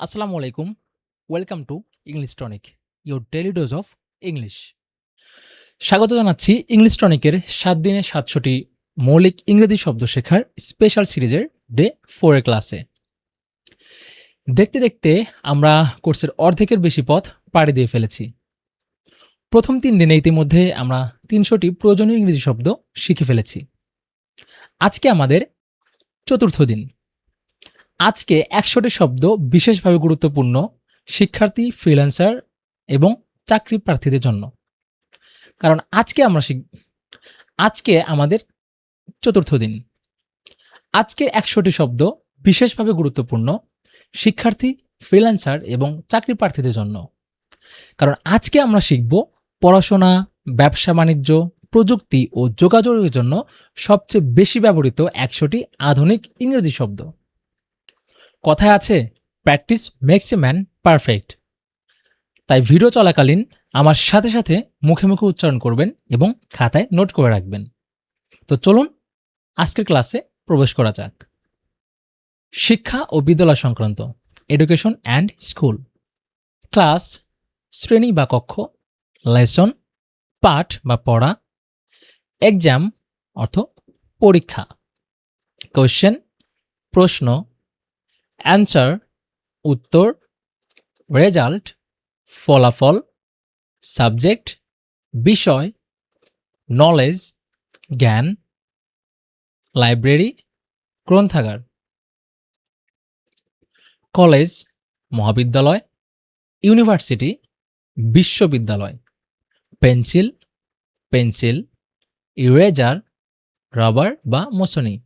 আসসালামু আলাইকুম। Welcome to English tonic, your daily dose of English. স্বাগত জানাচ্ছি ইংলিশ টনিকের ৭ দিনে ৭০০টি মৌলিক ইংরেজি শব্দ শেখার স্পেশাল সিরিজের ডে 4 এর ক্লাসে। দেখতে দেখতে আমরা কোর্সের অর্ধেকের বেশি পথ পাড়ি দিয়ে ফেলেছি। প্রথম ৩ দিনে ইতিমধ্যে আমরা ৩০০টি প্রয়োজনীয় ইংরেজি শব্দ শিখে ফেলেছি। আজকে আমাদের চতুর্থ দিন। আজকে ১০০টি শব্দ বিশেষভাবে গুরুত্বপূর্ণ শিক্ষার্থী, ফ্রিল্যান্সার এবং চাকরি প্রার্থীদের জন্য। কারণ আজকে আমাদের চতুর্থ দিন। আজকের ১০০টি শব্দ বিশেষভাবে গুরুত্বপূর্ণ শিক্ষার্থী, ফ্রিল্যান্সার এবং চাকরি প্রার্থীদের জন্য। কারণ আজকে আমরা শিখব পড়াশোনা, ব্যবসা-বাণিজ্য, প্রযুক্তি ও যোগাযোগের জন্য সবচেয়ে বেশি ব্যবহৃত ১০০টি আধুনিক ইংরেজি শব্দ। কথায় আছে, practice makes a man perfect. তাই ভিডিও চলাকালীন আমার সাথে সাথে মুখে মুখে উচ্চারণ করবেন এবং খাতায় নোট করে রাখবেন। তো চলুন আজকের ক্লাসে প্রবেশ করা যাক। শিক্ষা ও বিদ্যালয় সংক্রান্ত, এডুকেশন অ্যান্ড স্কুল। ক্লাস, শ্রেণী বা কক্ষ। লেসন, পাঠ বা পড়া। এক্সাম অর্থ পরীক্ষা। কোয়েশ্চেন, প্রশ্ন। অ্যান্সার, উত্তর। রেজাল্ট, ফলাফল। সাবজেক্ট, বিষয়। নলেজ, জ্ঞান। লাইব্রেরি, গ্রন্থাগার। কলেজ, মহাবিদ্যালয়। ইউনিভার্সিটি, বিশ্ববিদ্যালয়। Pencil, pencil. ইরেজার, রাবার বা মোছনি।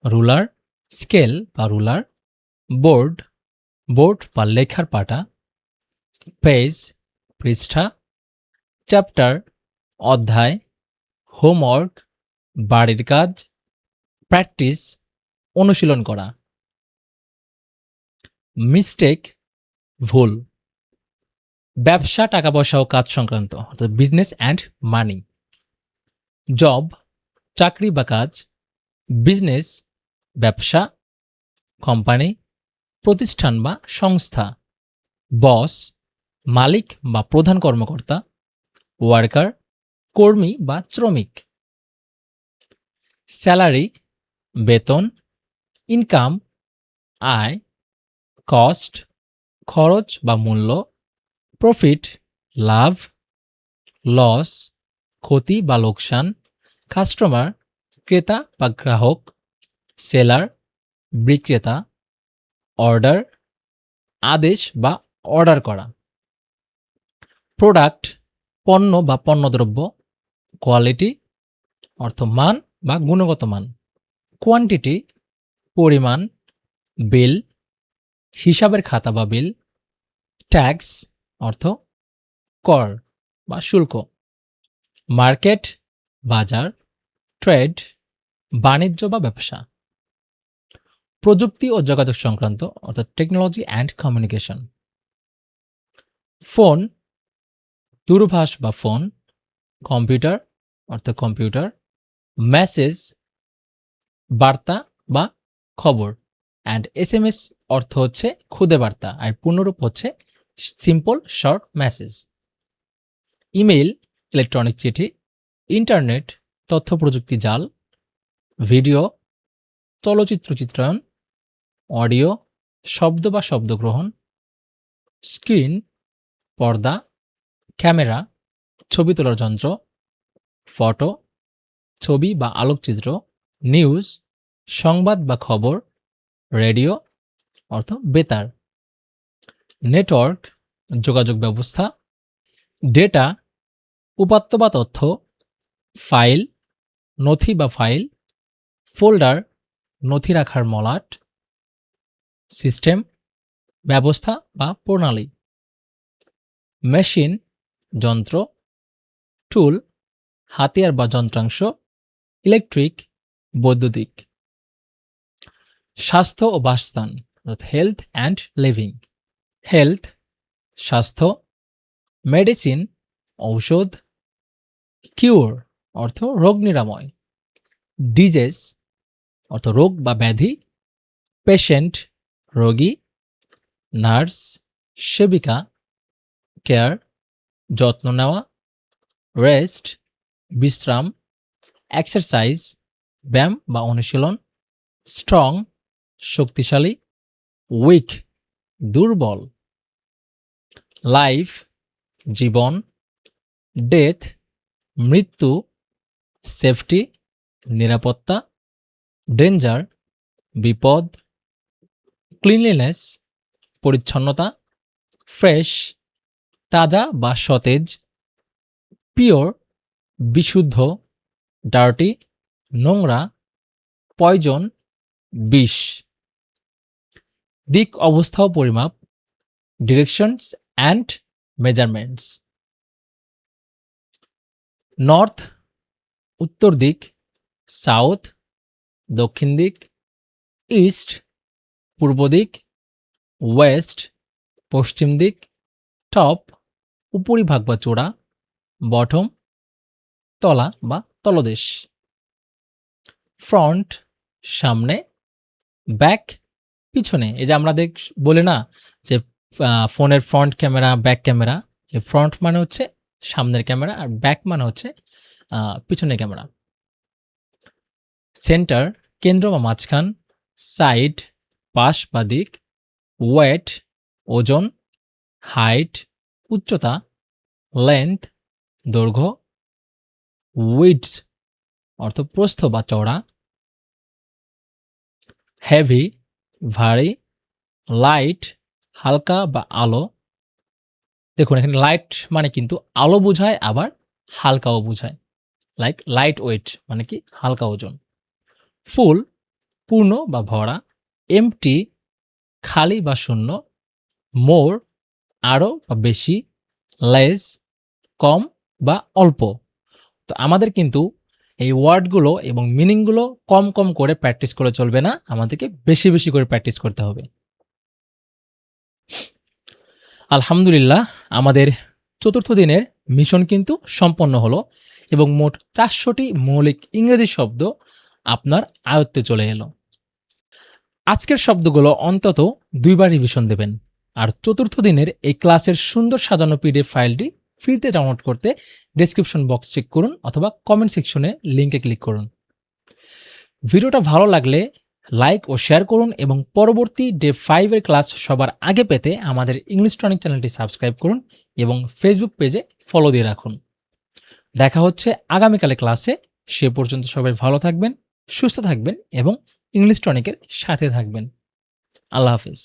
রুলার, স্কেল বা রুলার। বোর্ড, বোর্ড বা লেখার পাটা। পেজ, পৃষ্ঠা। চ্যাপ্টার, অধ্যায়। হোমওয়ার্ক, বাড়ির কাজ। প্র্যাকটিস, অনুশীলন করা। মিস্টেক, ভুল। ব্যবসা, টাকা পয়সা ও কাজ সংক্রান্ত, অর্থাৎ বিজনেস অ্যান্ড মানি। জব, চাকরি বা কাজ। বিজনেস, ব্যবসা। কোম্পানি, প্রতিষ্ঠান বা সংস্থা। বস, মালিক বা প্রধান কর্মকর্তা। ওয়ার্কার, কর্মী বা শ্রমিক। স্যালারি, বেতন। ইনকাম, আয়। কস্ট, খরচ বা মূল্য। প্রফিট, লাভ। লস, ক্ষতি বা লোকসান। কাস্টমার, ক্রেতা বা গ্রাহক। সেলার, বিক্রেতা। অর্ডার, আদেশ বা অর্ডার করা। প্রোডাক্ট, পণ্য বা পণ্যদ্রব্য। কোয়ালিটি, অর্থ মান বা গুণগত মান। কোয়ান্টিটি, পরিমাণ। বিল, হিসাবের খাতা বা বিল। ট্যাক্স, অর্থ কর বা শুল্ক। মার্কেট, বাজার। ট্রেড, বাণিজ্য বা ব্যবসা। প্রযুক্তি ও যোগাযোগ সংক্রান্ত, অর্থাৎ টেকনোলজি অ্যান্ড কমিউনিকেশন। ফোন, দূরভাষ বা ফোন। কম্পিউটার, অর্থাৎ কম্পিউটার। মেসেজ, বার্তা বা খবর। অ্যান্ড SMS অর্থ হচ্ছে খুদে বার্তা, আর পূর্ণরূপ হচ্ছে simple short message. Email, electronic চিঠি। ইন্টারনেট, তথ্য প্রযুক্তি জাল। ভিডিও, চলচ্চিত্র চিত্রায়ন। অডিও, শব্দ বা শব্দগ্রহণ। স্ক্রিন, পর্দা। ক্যামেরা, ছবি তোলার যন্ত্র। ফটো, ছবি বা আলোকচিত্র। নিউজ, সংবাদ বা খবর। রেডিও, অর্থ বেতার। নেটওয়ার্ক, যোগাযোগ ব্যবস্থা। ডেটা, উপাত্ত বা তথ্য। ফাইল, নথি বা ফাইল। ফোল্ডার, নথি রাখার মলাট। সিস্টেম, ব্যবস্থা বা প্রণালী। মেশিন, যন্ত্র। টুল, হাতিয়ার বা যন্ত্রাংশ। ইলেকট্রিক, বৈদ্যুতিক। স্বাস্থ্য ও বাসস্থান, হেলথ অ্যান্ড লিভিং। হেলথ, স্বাস্থ্য। মেডিসিন, ঔষধ। কিউর, অর্থ রোগ নিরাময়। ডিজেস, অর্থ রোগ বা ব্যাধি। পেশেন্ট, রোগী। নার্স, সেবিকা, কেয়ার, যত্ন নেওয়া, রেস্ট, বিশ্রাম, এক্সারসাইজ, ব্যায়াম বা অনুশীলন, স্ট্রং, শক্তিশালী, উইক, দুর্বল, লাইফ, জীবন, ডেথ, মৃত্যু, সেফটি, নিরাপত্তা, ডেঞ্জার, বিপদ, ক্লিনলিনেস, পরিচ্ছন্নতা, ফ্রেশ, তাজা বা সতেজ, পিওর, বিশুদ্ধ, ডার্টি, নোংরা, পয়জন, বিষ, দিক অবস্থা ও পরিমাপ, ডিরেকশনস অ্যান্ড মেজারমেন্টস, নর্থ, উত্তর দিক, সাউথ, দক্ষিণ দিক, ইস্ট, পূর্ব দিক, ওয়েস্ট, পশ্চিম দিক, টপ, উপরিভাগ বা চূড়া, বটম, তলা বা তলদেশ, ফ্রন্ট, সামনে, ব্যাক, পিছনে। এই যে আমরা বলি না যে ফোনের ফ্রন্ট ক্যামেরা, ব্যাক ক্যামেরা, এই ফ্রন্ট মানে হচ্ছে সামনের ক্যামেরা আর ব্যাক মানে হচ্ছে পিছনের ক্যামেরা। সেন্টার, কেন্দ্র বা মাঝখান, সাইড, পাশ বা দিক, ওয়েট, ওজন, হাইট, উচ্চতা, লেন্থ, দৈর্ঘ্য, উইডথ অর্থ প্রস্থ বা চওড়া, হেভি, ভারী, লাইট, হালকা বা আলো। দেখুন এখানে লাইট মানে কিন্তু আলো বোঝায়, আবার হালকাও বোঝায়। লাইক লাইট ওয়েট মানে কি হালকা ওজন। ফুল, পূর্ণ বা ভরা, এমটি, খালি বা শূন্য, মোর, আরও বা বেশি, লেস, কম বা অল্প। তো আমাদের কিন্তু এই ওয়ার্ডগুলো এবং মিনিংগুলো কম কম করে প্র্যাকটিস করে চলবে না, আমাদেরকে বেশি বেশি করে প্র্যাকটিস করতে হবে। আলহামদুলিল্লাহ, আমাদের চতুর্থ দিনের মিশন কিন্তু সম্পন্ন হলো এবং মোট 400টি মৌলিক ইংরেজি শব্দ আপনার আয়ত্তে চলে এলো। আজকের শব্দগুলো অন্তত 2বার রিভিশন দেবেন। আর চতুর্থ দিনের এই ক্লাসের সুন্দর সাজানো পিডিএফ ফাইলটি ফ্রিতে ডাউনলোড করতে ডেসক্রিপশন বক্স চেক করুন অথবা কমেন্ট সেকশনে লিঙ্কে ক্লিক করুন। ভিডিওটা ভালো লাগলে লাইক ও শেয়ার করুন এবং পরবর্তী ডে 5 এর ক্লাস সবার আগে পেতে আমাদের ইংলিশ টনিক চ্যানেলটি সাবস্ক্রাইব করুন এবং ফেসবুক পেজে ফলো দিয়ে রাখুন। দেখা হচ্ছে আগামীকালে ক্লাসে। সে পর্যন্ত সবাই ভালো থাকবেন, সুস্থ থাকবেন এবং ইংলিশ টনিকের সাথে থাকবেন। আল্লাহ হাফিজ।